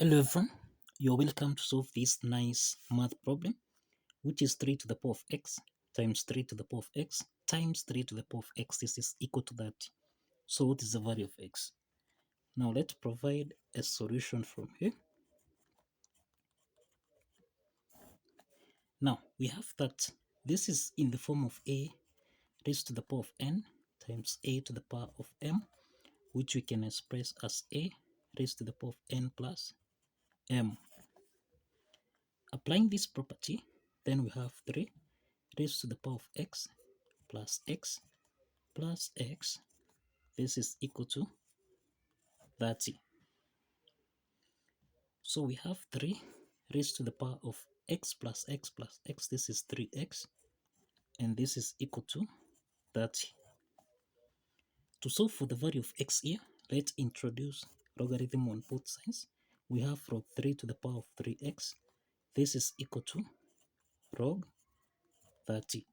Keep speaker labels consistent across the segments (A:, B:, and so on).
A: Hello everyone, you're welcome to solve this nice math problem, which is 3 to the power of x times 3 to the power of x times 3 to the power of x. This is equal to that. So what is the value of x? Now let's provide a solution from here. Now we have that this is in the form of a raised to the power of n times a to the power of m, which we can express as a raised to the power of n plus m. Applying this property, then we have 3 raised to the power of x plus x plus x. This is equal to 30. So we have 3 raised to the power of x plus x plus x. This is 3x, and this is equal to 30. To solve for the value of x here, let's introduce logarithm on both sides. We have log 3 to the power of 3x. This is equal to log 30.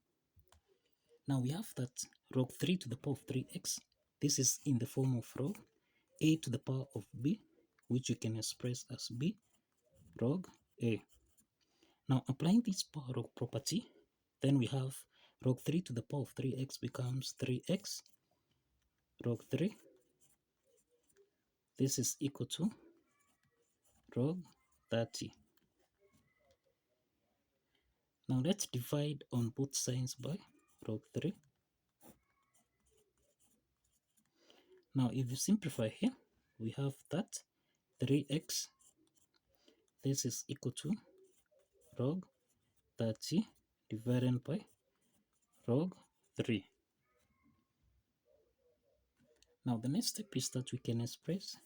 A: Now we have that log 3 to the power of 3x. This is in the form of log a to the power of b, which you can express as b log a. Now applying this power log property, then we have log 3 to the power of 3x becomes 3x log 3. This is equal to log 30. Now let's divide on both sides by log 3. Now if you simplify here, we have that 3x, this is equal to log 30 divided by log 3. Now the next step is that we can express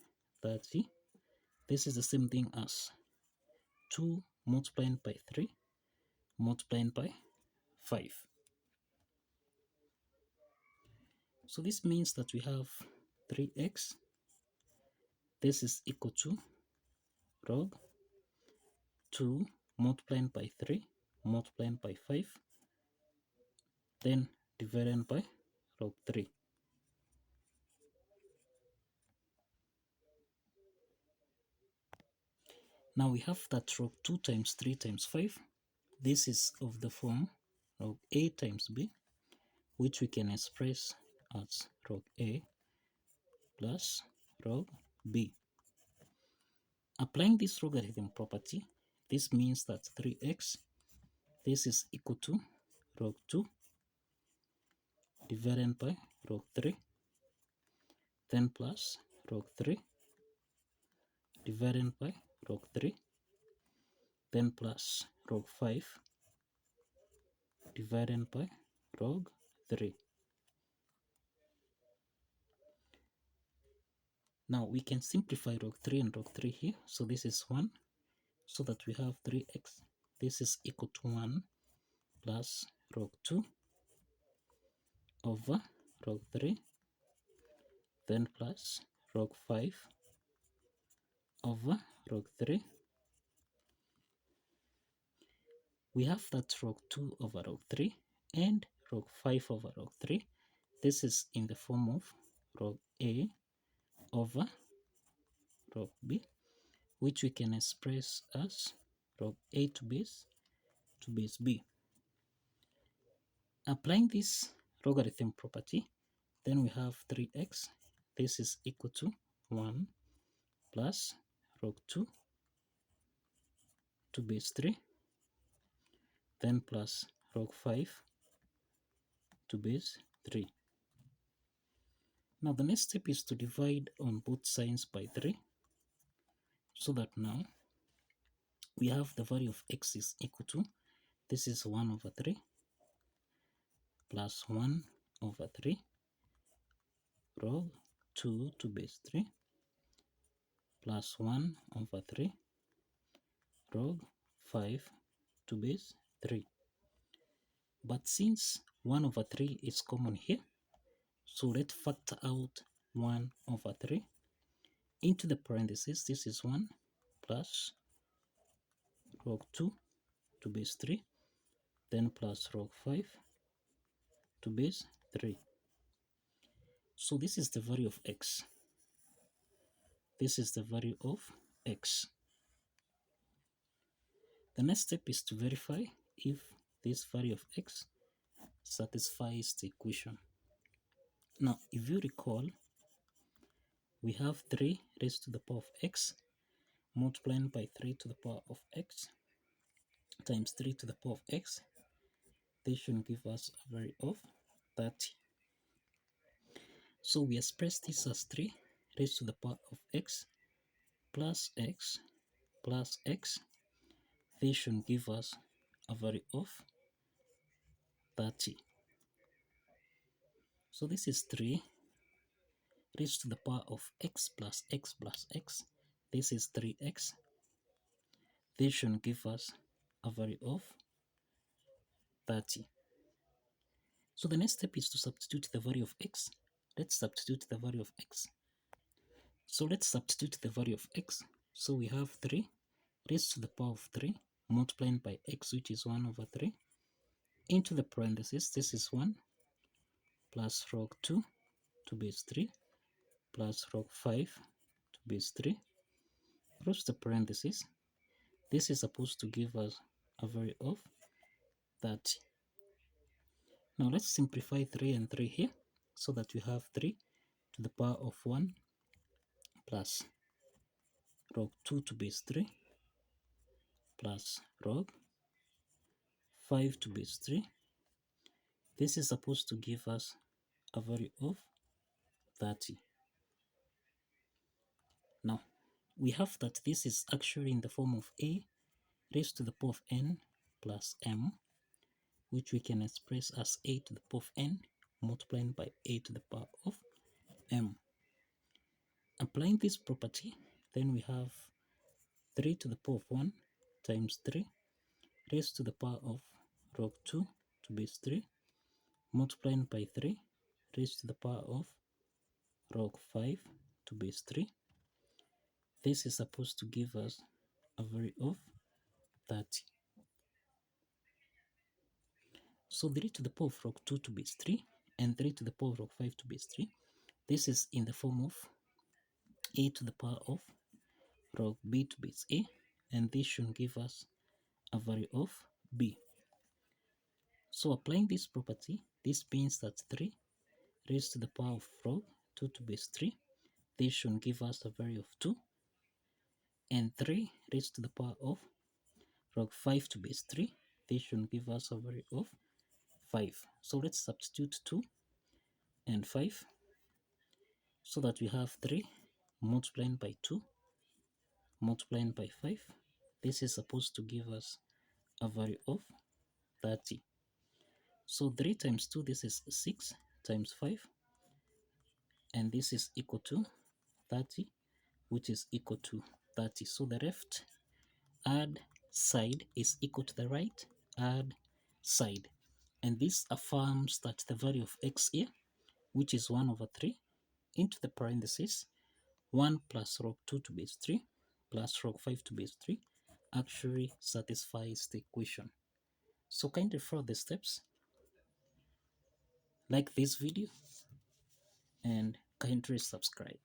A: 30. This is the same thing as 2 multiplied by 3 multiplied by 5. So this means that we have 3x. This is equal to log 2 multiplied by 3 multiplied by 5, then divided by log 3. Now we have that log 2 times 3 times 5. This is of the form log a times b, which we can express as log a plus log b. Applying this logarithm property, this means that 3x, this is equal to log 2 divided by log 3, then plus log 3 divided by log 3, then plus log 5 divided by log 3. Now we can simplify log 3 and log 3 here. So this is 1, so that we have 3x. This is equal to 1 plus log 2 over log 3, then plus log 5 over log 3. We have that log 2 over log 3 and log 5 over log 3. This is in the form of log a over log b, which we can express as log a to base b. Applying this logarithm property, then we have 3x. This is equal to 1 plus log 2 to base 3, then plus log 5 to base 3. Now the next step is to divide on both sides by 3, so that now we have the value of x is equal to, this is 1 over 3 plus 1 over 3 log 2 to base 3 plus 1 over 3 log 5 to base 3. But since 1 over 3 is common here, so let's factor out 1 over 3 into the parentheses. This is 1 plus log 2 to base 3, then plus log 5 to base 3. So this is the value of x. This is the value of x. The next step is to verify if this value of x satisfies the equation. Now, if you recall, we have 3 raised to the power of x multiplying by 3 to the power of x times 3 to the power of x. This should give us a value of 30. So we express this as 3 raised to the power of x plus x plus x. This should give us a value of 30. So this is 3 raised to the power of x plus x plus x. This is 3x. This should give us a value of 30. So the next step is to substitute the value of x. Let's substitute the value of x. So let's substitute the value of x. So we have 3 raised to the power of 3 multiplying by x, which is 1 over 3, into the parentheses. This is 1 plus log 2 to base 3 plus log 5 to base 3. Close the parentheses. This is supposed to give us a value of 30. Now let's simplify 3 and 3 here so that we have 3 to the power of 1 plus log 2 to base 3 plus log 5 to base 3. This is supposed to give us a value of 30. Now, we have that this is actually in the form of a raised to the power of n plus m, which we can express as a to the power of n multiplying by a to the power of m. Applying this property, then we have 3 to the power of 1 times 3 raised to the power of log 2 to base 3 multiplying by 3 raised to the power of log 5 to base 3. This is supposed to give us a value of 30. So 3 to the power of log 2 to base 3 and 3 to the power of log 5 to base 3. This is in the form of a to the power of log b to base a, and this should give us a value of b. So applying this property, this means that 3 raised to the power of log 2 to base 3, this should give us a value of 2, and 3 raised to the power of log 5 to base 3, this should give us a value of 5. So let's substitute 2 and 5 so that we have 3 multiplying by 2 multiplying by 5. This is supposed to give us a value of 30. So 3 times 2, this is 6 times 5, and this is equal to 30, which is equal to 30. So the left add side is equal to the right add side, and this affirms that the value of x here, which is 1 over 3 into the parentheses 1 plus log 2 to base 3 plus log 5 to base 3 actually satisfies the equation. So kindly follow the steps, like this video, and kindly subscribe.